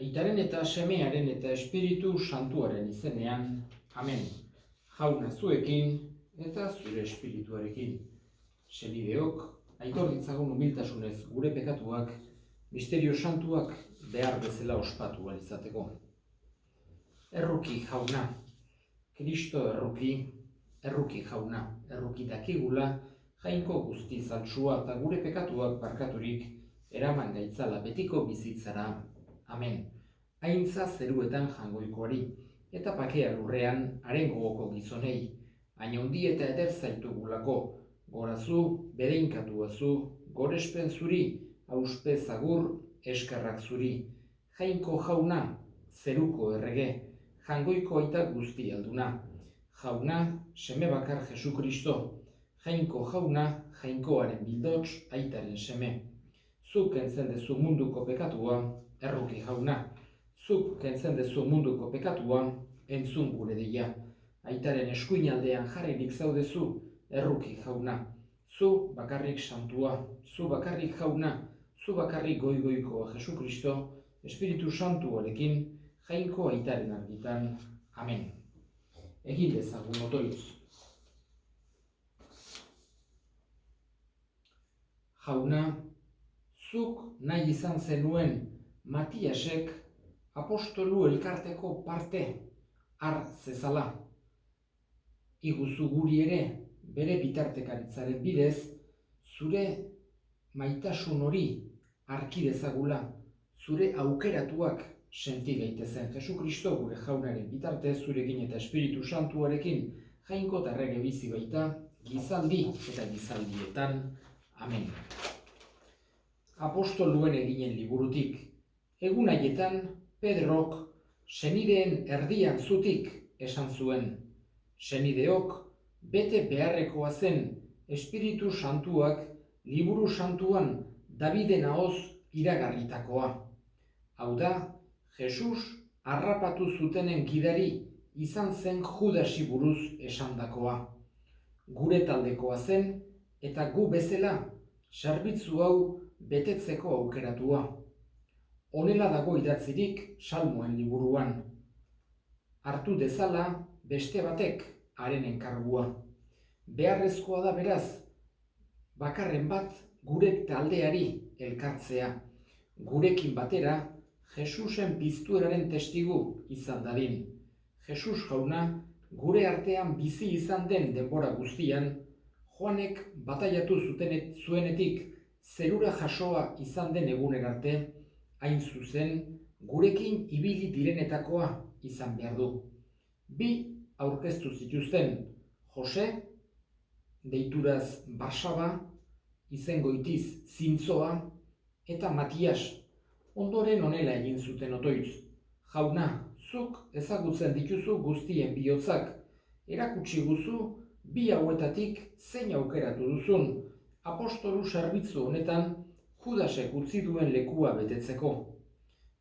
Aitaren eta Semearen eta Espiritu Santuaren izenean. Amen. Jauna zuekin eta zure espirituarekin. Senideok, aitor ditzagun humiltasunez gure pekatuak, misterio santuak behar bezala ospatu ahal izateko. Erruki jauna, Kristo erruki jauna, erruki dakigula, jainko guzti zaltsua eta gure pekatuak barkaturik eraman gaitzala betiko bizitzara. Amen. Aintza zeruetan jangoikoari, eta pakea lurrean haren gogoko gizonei, hain ondi eta eder zaitugulako, gorazu, bedeinkatuazu, gorespen zuri, auspe zagur, eskerrak zuri. Jainko jauna, zeruko errege, jangoiko aita guzti alduna. Jauna, seme bakar Jesu Kristo. Jainko jauna, jainkoaren bildots, aitaren seme. Zuk kentzen dezu munduko pekatua, erruki jauna. Zuk kentzen dezu munduko pekatua, entzun gure deia. Aitaren eskuinaldean jarririk zaudezu, erruki jauna. Zu bakarrik santua, zu bakarrik jauna, zu bakarrik goigoikoa Jesu Kristo, Espiritu Santuarekin, jainko aitaren argitan. Amen. Egin dezagun otoitz. Jauna, zuk nahi izan zenuen Matiasek apostolu elkarteko parte har zezala. Iguzu guri ere, bere bitartekaritzaren bidez, zure maitasun hori arki dezagula, zure aukeratuak senti gaitezen. Jesu Kristo gure jaunaren bitartez, zurekin eta Espiritu Santuarekin, jainko eta errege bizi baita, gizaldi eta gizaldietan. Amen. Apostoluen eginen liburutik, egun haietan Pedrok senideen erdian zutik esan zuen. Senideok bete beharrekoa zen Espiritu Santuak liburu santuan Daviden ahoz iragarritakoa. Hau da, Jesus harrapatu zutenen gidari izan zen Judasi buruz esandakoa. Gure taldekoa zen eta gu bezala zerbitzu hau betetzeko aukeratua. Honela dago idatzirik Salmoen liburuan. Hartu dezala beste batek haren enkargua. Beharrezkoa da beraz, bakarren bat gure taldeari elkartzea. Gurekin batera, Jesusen piztueraren testigu izan dadin. Jesus jauna, gure artean bizi izan den denbora guztian, Joanek bataiatu zuenetik zerura jasoa izan den egunen arte, hain zuzen, gurekin ibili direnetakoa izan behar du. Bi aurkeztu zituzten, Jose, deituraz Barsaba, izengoitiz Zintzoa, eta Matias, ondoren honela egin zuten otoitz. Jauna, zuk ezagutzen dituzu guztien bihotzak, erakutsi guzu bi hauetatik zein aukeratu duzun, apostolu zerbitzu honetan Judasek utzi duen lekua betetzeko.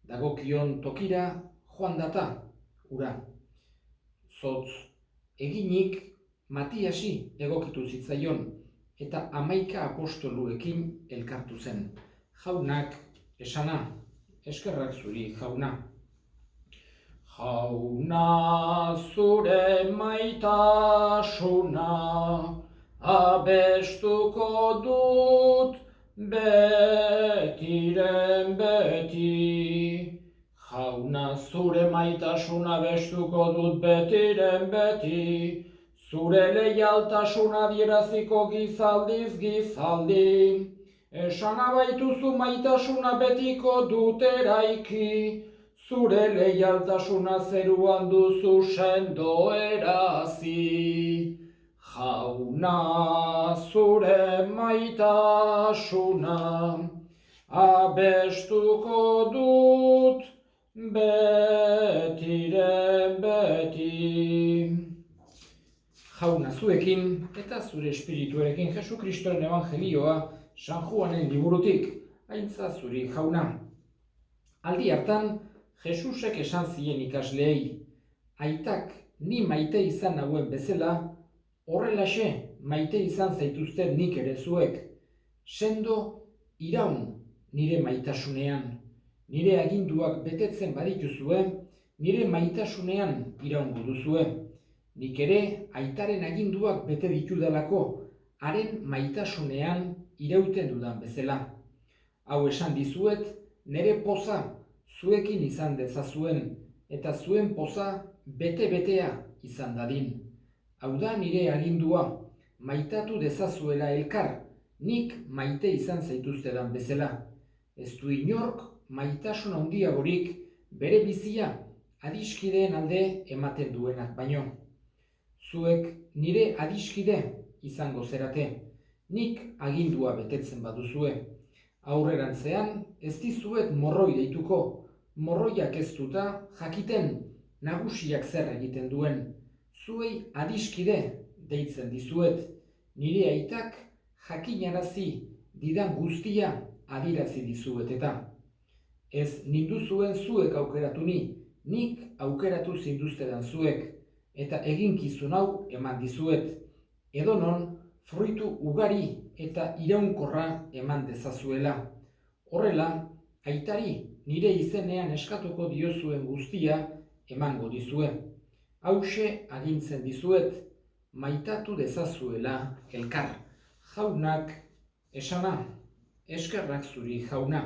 Dagokion tokira joan data, ura. Zotz, eginik Matiasi egokitu zitzaion, eta 11 apostoluekin elkartu zen. Jaunak esana, eskerrak zuri jauna. Jauna zure maitasuna abestuko dut betiren beti. Jauna zure maitasuna abestuko dut betiren beti. Zure leialtasuna adieraziko gizaldiz gizaldi. Esana baituzu maitasuna betiko dut eraiki. Zure leialtasuna zeruan duzu sendo erazi. Jauna zure maitasuna abestuko dut betiren beti. Jauna zuekin eta zure espirituarekin Jesu Kristoren evangelioa San Juanen liburutik, aintza zuri jauna. Aldi hartan, Jesusek esan zien ikasleei, aitak ni maite izan nauen bezala, horrelaxe maite izan zaituzten nik ere zuek, sendo iraun nire maitasunean, nire aginduak betetzen badituzue, nire maitasunean iraungo duzue. Nik ere aitaren aginduak bete ditudalako, haren maitasunean irauten dudan bezala. Hau esan dizuet, nire poza zuekin izan dezazuen, eta zuen poza bete-betea izan dadin. Hau da nire agindua, maitatu dezazuela elkar, nik maite izan zaituztedan bezala. Ez du inork maitasun handiagorik bere bizia adiskideen alde ematen duenak baino. Zuek nire adiskide izango zerate, nik agindua betetzen baduzue. Aurrerantzean ez dizuet morroi deituko, morroiak ez duta jakiten nagusiak zer egiten duen. Zuei adiskide deitzen dizuet, nire aitak jakinarazi didan guztia adirazi dizuet eta. Ez ninduzuen zuek aukeratu nik aukeratu zinduztedan zuek, eta eginkizun hau eman dizuet, edonon fruitu ugari eta iraunkorra eman dezazuela. Horrela, aitari nire izenean eskatuko diozuen guztia emango dizue. Hauxe agintzen dizuet, maitatu dezazuela elkar. Jaunak esana, eskerrak zuri jauna.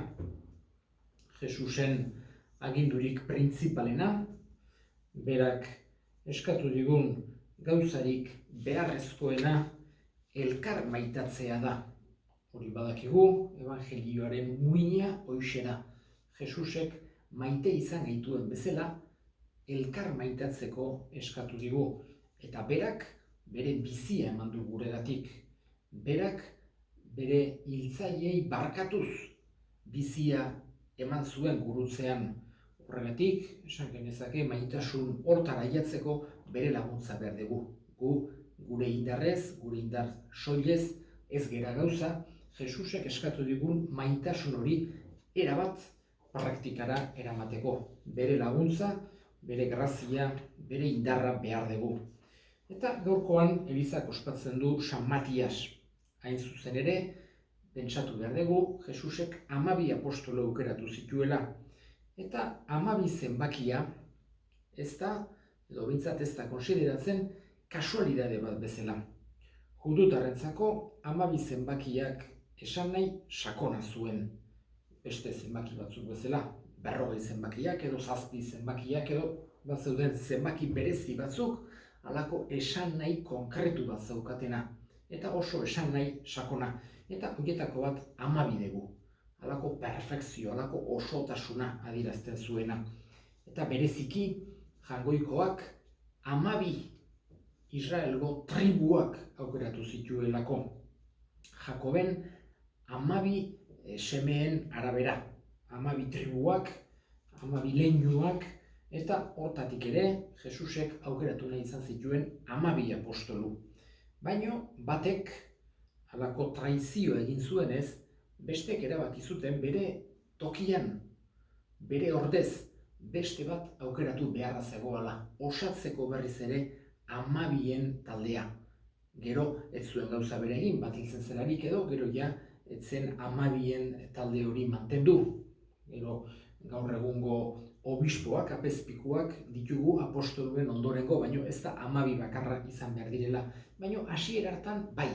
Jesusen agindurik printzipalena, berak eskatu digun gauzarik beharrezkoena elkar maitatzea da. Hori badakigu, evangelioaren muina hoixe da. Jesusek maite izan gaituen bezala, elkar maitatzeko eskatu digu. Eta berak bere bizia eman du guregatik. Berak bere hiltzaileei barkatuz bizia eman zuen gurutzean. Horregatik, esan genezake, maitasun hortara aiatzeko bere laguntza behar dugu. Gu, gure indarrez, gure indar soilez, ez gera gauza, Jesusek eskatu digun maitasun hori erabat praktikara eramateko. Bere laguntza, bere grazia, bere indarra behar dugu. Eta gaurkoan Elizak ospatzen du San Matias. Hain zuzen ere, pentsatu behar dugu, Jesusek 12 apostolo aukeratu zituela. Eta 12 zenbakia ez da, edo bintzat ez da konsideratzen, kasualidade bat bezala. Judutarrentzako 12 zenbakiak esan nahi sakona zuen. Beste zenbaki batzuk bezala, 40 zenbakiak edo 7 zenbakiak edo bat zeuden zenbaki berezi batzuk, halako esan nahi konkretu bat zaukatena. Eta oso esan nahi sakona. Eta horietako bat 12 dugu. Halako perfekzio, halako osotasuna adierazten zuena. Eta bereziki jangoikoak 12 Israelgo tribuak aukeratu zituelako. Jakoben 12 semeen arabera. 12 tribuak, 12 leinuak, eta hortatik ere Jesusek aukeratu nahi izan zituen 12 apostolu. Baina batek halako traizio egin zuenez, bestek erabaki zuten bere tokian, bere ordez, beste bat aukeratu beharra zegoela, osatzeko berriz ere 12 taldea. Gero ez zuen gauza bere egin, bat hiltzen zelarik edo, gero ja ez zen 12 talde hori mantendu. Gero gaur egungo obispoak, apezpikuak ditugu apostoluen ondorengo, baino ez da 12 bakarra izan behar direla. Baino hasiera hartan bai,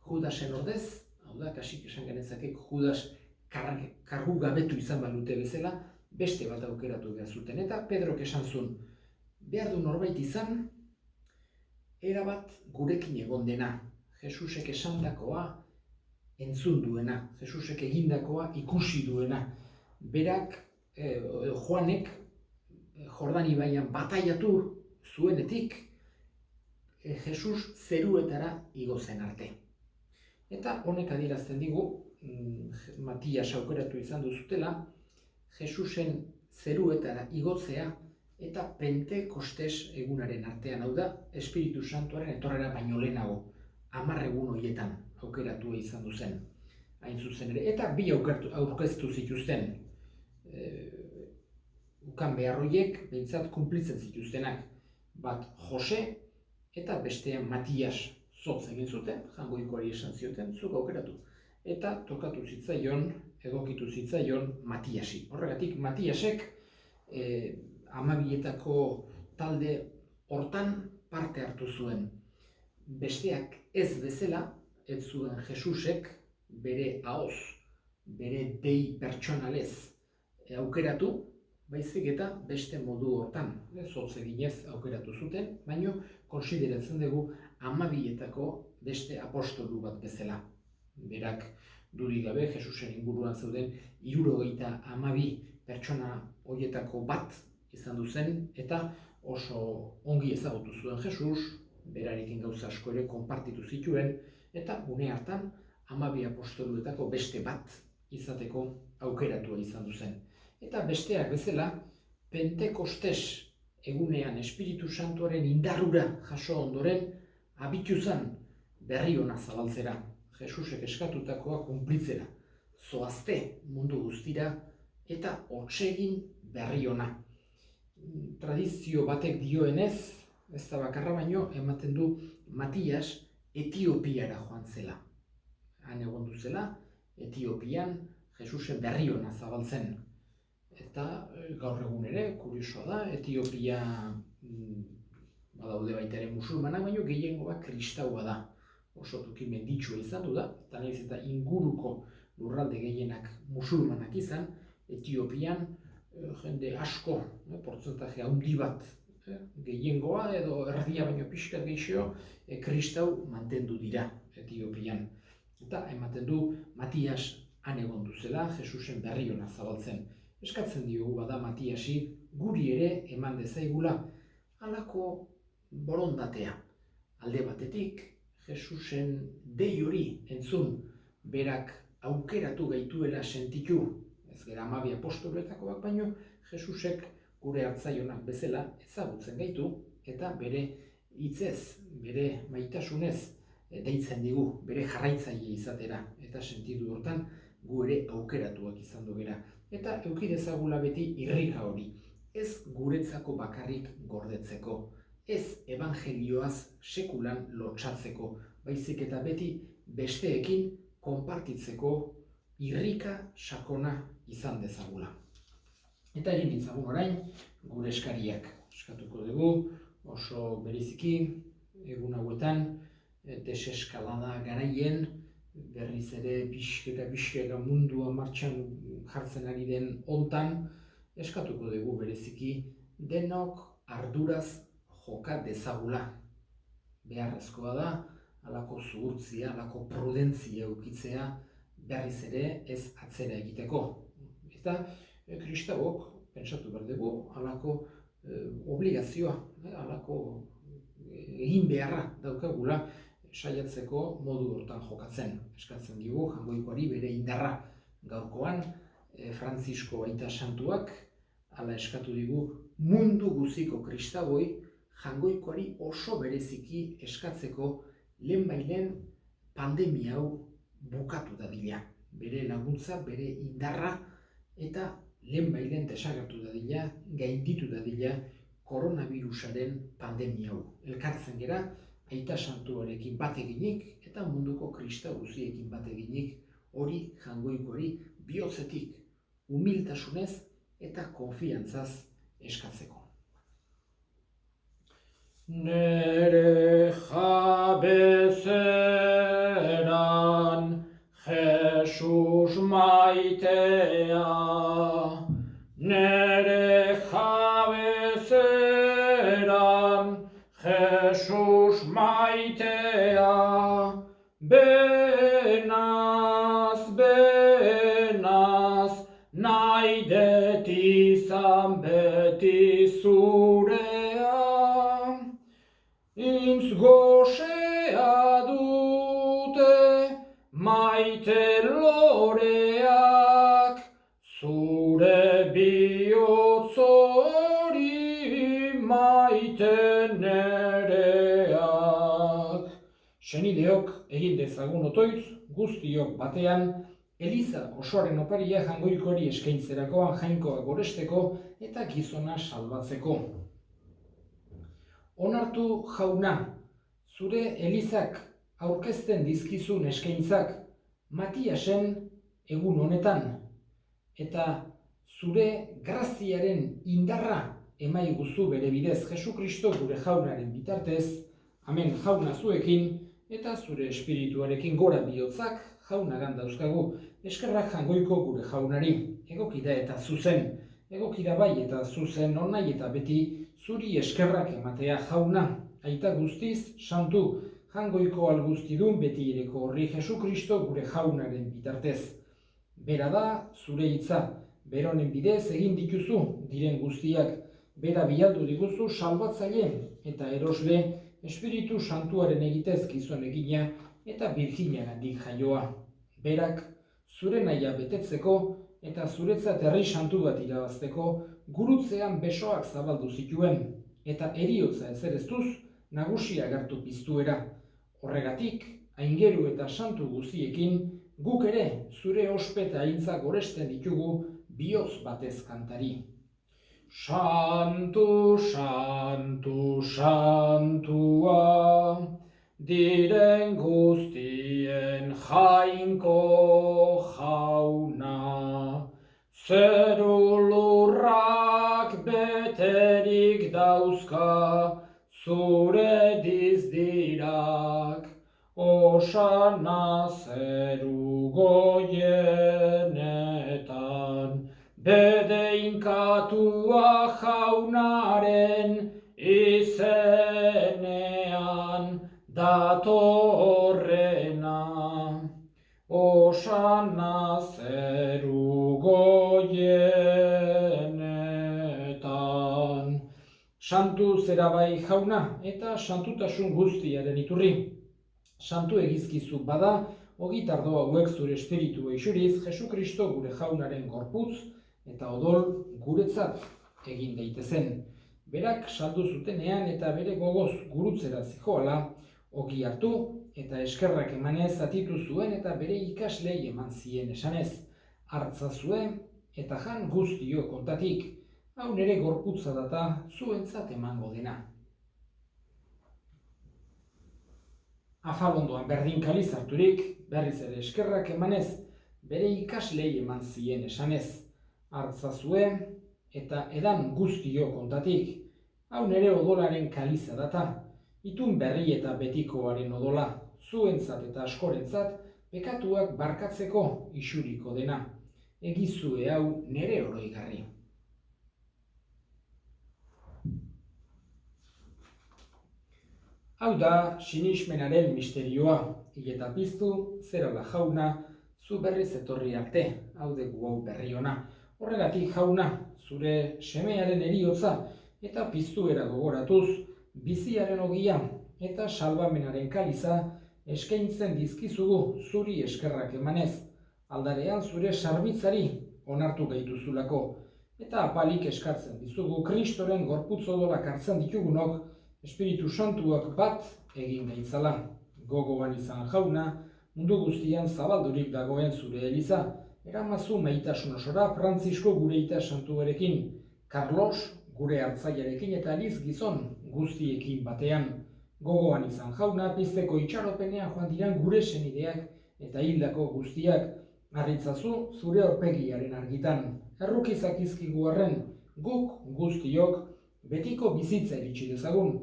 Judasen ordez, hau da, kasik esan genezakek Judas kargu gabetu izan balute bezala, beste bat aukeratu behar zuten. Eta Pedrok esan zuen, behar du norbait izan, erabat gurekin egon dena. Jesusek esandakoa entzun duena, Jesusek egindakoa ikusi duena. Berak, Joanek, Jordan ibaian bataiatu zuenetik, Jesus zeruetara igo zen arte. Eta honek adierazten digu, Matias aukeratu izan duzutela, Jesusen zeruetara igotzea eta Pentekostes egunaren artean, hau da, Espiritu Santuaren etorrera baino lehenago, 10 egun horietan aukeratua izan duzen, hain zuzen ere. Eta bi aurkeztu zituzten, ukan behar horiek behintzat kunplitzen zituztenak. Bat Jose eta bestean Matias zotz egin zuten, jangoikoari esan zioten, zuk aukeratu. eta tokatu zitzaion, egokitu zitzaion Matiasi. Horregatik, Matiasek hamabietako talde hortan parte hartu zuen. Besteak ez bezala, ez zuen Jesusek bere ahoz, bere dei pertsonalez aukeratu, baizik eta beste modu hortan, zotz eginez aukeratu zuten, baina konsideratzen dugu hamabietako beste apostolu bat bezala. Berak dudik gabe Jesusen inguruan zeuden 72 pertsona horietako bat izan zen, eta oso ongi ezagutu zuen Jesus, berarekin gauza asko ere konpartitu zituen, eta une hartan 12 apostoluetako beste bat izateko aukeratua izan zen. Eta besteak bezala, Pentekostes egunean Espiritu Santuaren indarrura jaso ondoren, abitu zen berri ona zabaltzera, Jesusek eskatutakoa kunplitzera, zoazte mundu guztira eta hotsegin berri ona. Tradizio batek dioenez, ez da bakarra baino, ematen du Matias Etiopiara joan zela. Han egon zela, Etiopian Jesusen berri ona zabaltzen. Eta gaur egun ere, kuriosoa da, Etiopia badaude baita ere musulmanak, baino gehiengoa kristaua da. Oso toki menditsua izan du da, eta nahiz eta inguruko lurralde gehienak musulmanak izan, Etiopian jende asko, portzentaje handi bat, gehiengoa edo erdia baino pixkat gehiago, kristau mantendu dira Etiopian. Eta ematen du Matias han egon zela, Jesusen berri ona zabaltzen. Eskatzen diogu bada Matiasi guri ere eman dezaigula halako borondatea. Alde batetik, Jesusen dei hori entzun, berak aukeratu gaituela sentitu, ez gara 12 apostoluetakoak baino, Jesusek gure hartzaionak bezala ezagutzen gaitu, eta bere hitzez, bere maitasunez deitzen digu, bere jarraitzaile izatera, eta sentidu hortan gu ere aukeratuak izan gera. Eta eduki dezagula beti irrika hori, ez guretzako bakarrik gordetzeko, ez evangelioaz sekulan lotsatzeko, baizik eta beti besteekin konpartitzeko irrika sakona izan dezagula. Eta egin ditzagun orain gure eskariak. Eskatuko dugu, oso bereziki, egun hauetan, deseskalada garaien, berriz ere pixkeka mundua martxan jartzen ari den hontan, eskatuko dugu bereziki denok arduraz joka dezagula. Beharrezkoa da, halako zuhurtzia, halako prudentzia eukitzea berriz ere ez atzera egiteko. Eta kristauok pentsatu behar dugu halako obligazioa, halako egin beharra daukagula saiatzeko modu hortan jokatzen. Eskatzen digu Jangoikoari bere indarra. Gaurkoan, Frantzisko Aita Santuak hala eskatu digu mundu guziko kristauoi Jangoikoari oso bereziki eskatzeko lehenbailen pandemia hau bukatu dadila. Bere laguntza, bere indarra eta lehenbailen desagertu dadila, gainditu dadila koronavirusaren pandemia hau. Elkartzen gera, Aita Santuarekin bat eginik eta munduko kristau guztiekin bat eginik hori Jangoikoari bihotzetik, humiltasunez eta konfiantzaz eskatzeko. Nere jabezeran Jesus maitea, nere jabezeran Jesus maitea, benaz, nahi det izan beti zurea, intz goxea dute maite loreak, zure bihotz hori maite nereak. Senideok egin dezagun otoitz, guztiok batean, Eliza osoaren oparia Jangoikori eskaintzerakoan jainkoa goresteko eta gizona salbatzeko. Onartu jauna, zure Elizak aurkezten dizkizun eskaintzak Matiasen egun honetan, eta zure graziaren indarra emaiguzu bere bidez Jesu Kristo gure jaunaren bitartez, amen. Jauna zuekin eta zure espirituarekin gora bihotzak jaunagan dauzkagu, eskerrak jangoiko gure jaunari, egokida eta zuzen, egokida bai eta zuzen, onai eta beti zuri eskerrak ematea jauna, aita guztiz, santu, jangoiko alguztidun beti ireko horri Jesu Kristo gure jaunaren bitartez. Bera da zure hitza, beronen bidez egin dituzu diren guztiak, bera bialdu diguzu salbatzaile eta erosle Espiritu Santuaren egitez gizon egina eta Birjinagatik jaioa. Berak zure nahia betetzeko eta zuretzat herri santu bat irabazteko gurutzean besoak zabaldu zituen eta heriotza ezereztuz nagusia agertu piztuera. Horregatik, aingeru eta santu guztiekin guk ere zure ospe eta aintza goresten ditugu bihotz batez kantari. Santu, santu, santua, diren guztien jainko jauna, zeru lurrak beterik dauzka, zure dizdirak, osana zeru goienetan, bedeinkatua jaunaren izenean datorrena, osana zeru goienetan. Santu zera bai jauna eta santutasun guztiaren iturri. Santu egizkizu bada, ogitardo hauek zure espiritu eixuriz Jesu Kristo gure jaunaren gorputz eta odol guretzat egin daitezen. Berak saldu zutenean eta bere gogoz gurutzera zijoala, ogi hartu eta eskerrak emanez zatitu zuen eta bere ikaslei eman zien esanez. Hartzazue eta jan guztio kontatik, hau nere gorputza data zuentzat emango dena. Afalondoan berdin kaliz harturik, berriz ere eskerrak emanez, bere ikaslei eman zien esanez. Hartzazue eta edan guztio kontatik, hau nere odolaren kaliza data, itun berri eta betikoaren odola, zuentzat eta askorentzat, pekatuak barkatzeko isuriko dena. Egizue hau nere oroigarri. Hau da sinismenaren misterioa, hileta piztu, zerala jauna, zu berriz etorri arte, hau dugu hau berri ona. Horregatik jauna, zure semearen heriotza eta piztuera gogoratuz, biziaren ogia eta salbamenaren kaliza eskaintzen dizkizugu zuri eskerrak emanez, aldarean zure sarbitzari onartu gaituzulako, eta apalik eskatzen dizugu Kristoren gorputz odolak hartzen ditugunok, Espiritu Santuak bat egin gaitzala. Gogoan izan jauna, mundu guztian zabaldurik dagoen zure eliza, eramazu maitasun osora Frantzisko gure ita santuarekin, Carlos gure hartzaiarekin eta Aliz gizon guztiekin batean. Gogoan izan jauna, pizteko itxaropenean joan diran gure senideak eta hildako guztiak, harritzazu zure aurpegiaren argitan. Errukizak izkigu arren, guk guztiok betiko bizitza iritsi dezagun,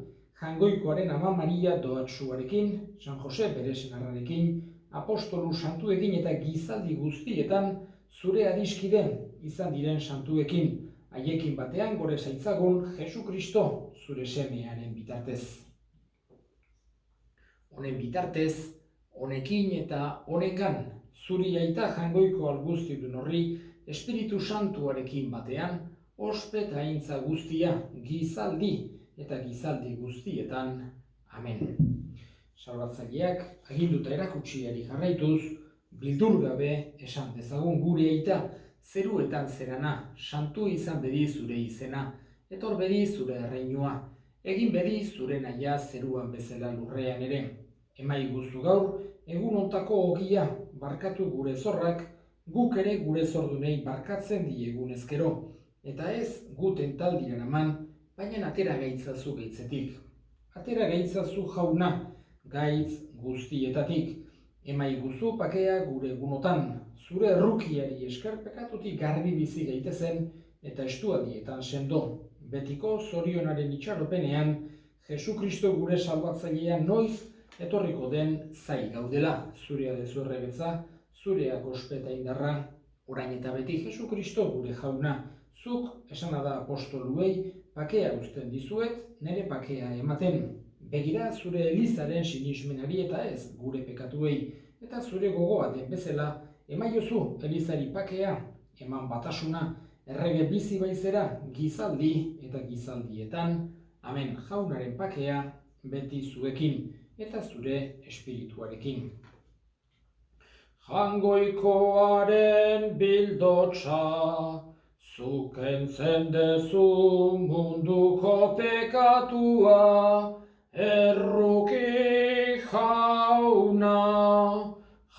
jangoikoaren Ama Maria doatsuarekin, San Jose bere senarrarekin, apostolu santuekin eta gizaldi guztietan zure adiskide izan diren santuekin, haiekin batean gore zaitzagun Jesu Kristo zure semearen bitartez. Honen bitartez, honekin eta honengan, zuri aita jangoiko alguztidun horri Espiritu Santuarekin batean, ospe eta aintza guztia, gizaldi eta gizaldi guztietan. Amen. Salbatzaileak aginduta erakutsiari jarraituz, bildur gabe esan dezagun gure aita, zeruetan zerana, santu izan bedi zure izena, etor bedi zure erreinua, egin bedi zure nahia zeruan bezala lurrean ere. Emaiguzu gaur, egun ontako ogia, barkatu gure zorrak, guk ere gure zordunei barkatzen diegun ezkero, eta ez guten taldiran eman, baina atera gaitzazu gaitzetik. Atera gaitzazu jauna, gaitz guztietatik, Emaiguzu pakea gure egunotan, zure errukiari esker pekatutik garbi bizi gaitezen eta estualdietan sendo. Betiko zorionaren itxaropenean, Jesukristo gure salbatzailea noiz etorriko den zai gaudela. Zurea dezu errebetza, zurea ospeta indarra, orain eta beti Jesukristo gure jauna. Zuk esana da apostoluei, pakea uzten dizuet, nire pakea ematen. Begira zure elizaren sinismenari eta ez gure pekatuei, eta zure gogo baten bezala, emaiozu elizari pakea, eman batasuna, errege bizi baizera, gizaldi eta gizaldietan, amen. Jaunaren pakea beti zuekin eta zure espirituarekin. Jangoikoaren bildotsa, zuk kentzen dezu munduko pekatua, erruki jauna.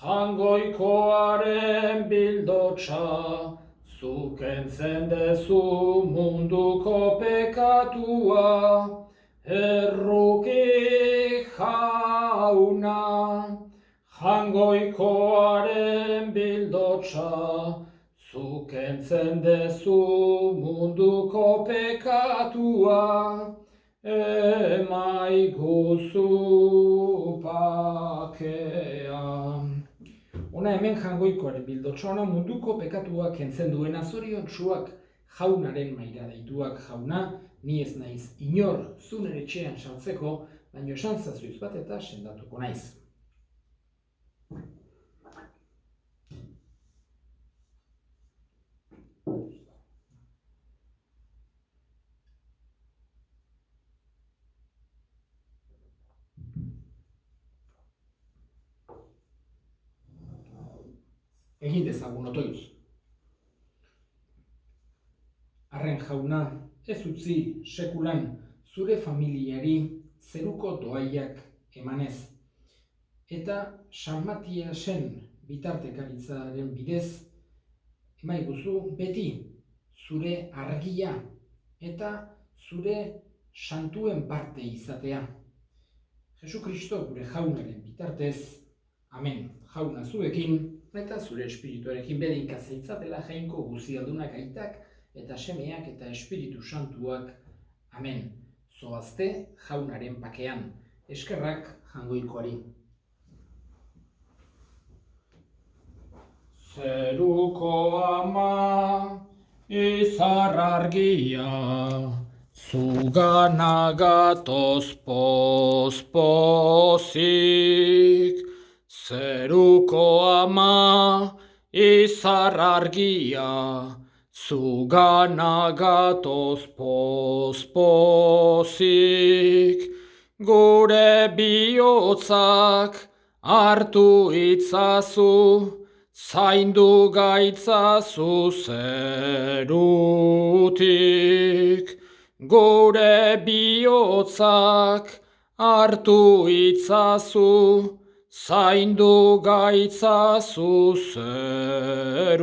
Jangoikoaren bildotsa, zuk kentzen dezu munduko pekatua, erruki jauna. Jangoikoaren bildotsa, zuk kentzen dezu munduko pekatua, emaiguzu pakea. Ona hemen jangoikoaren bildotsa, ona munduko pekatua kentzen duena, zoriontsuak jaunaren maira deituak. Jauna, ni ez naiz inor zu nire etxean sartzeko, baina esan zazuiz bat eta sendatuko naiz. Egin dezagun otoiz. Arren jauna, ez utzi sekulan zure familiari zeruko doaiak emanez. Eta San Matiasen bitartekaritzaren bidez, emaiguzu beti zure argia eta zure santuen parte izatea. Jesukristo gure jaunaren bitartez, amen. Jauna zuekin eta zure espirituarekin bedinka zeitzatela jainko guzialdunak aitak eta semeak eta espiritu santuak, amen. Zoazte jaunaren pakean, eskerrak jangoikoari. Zeruko ama, izar argia, zugana gatoz pozik. Zeruko ama, izar argia, zugana gatoz pozik. Gure bihotzak hartu itzazu, zaindu gaitzazu zerutik. Gure bihotzak hartu itzazu, zaindu gaitzazu zerutik.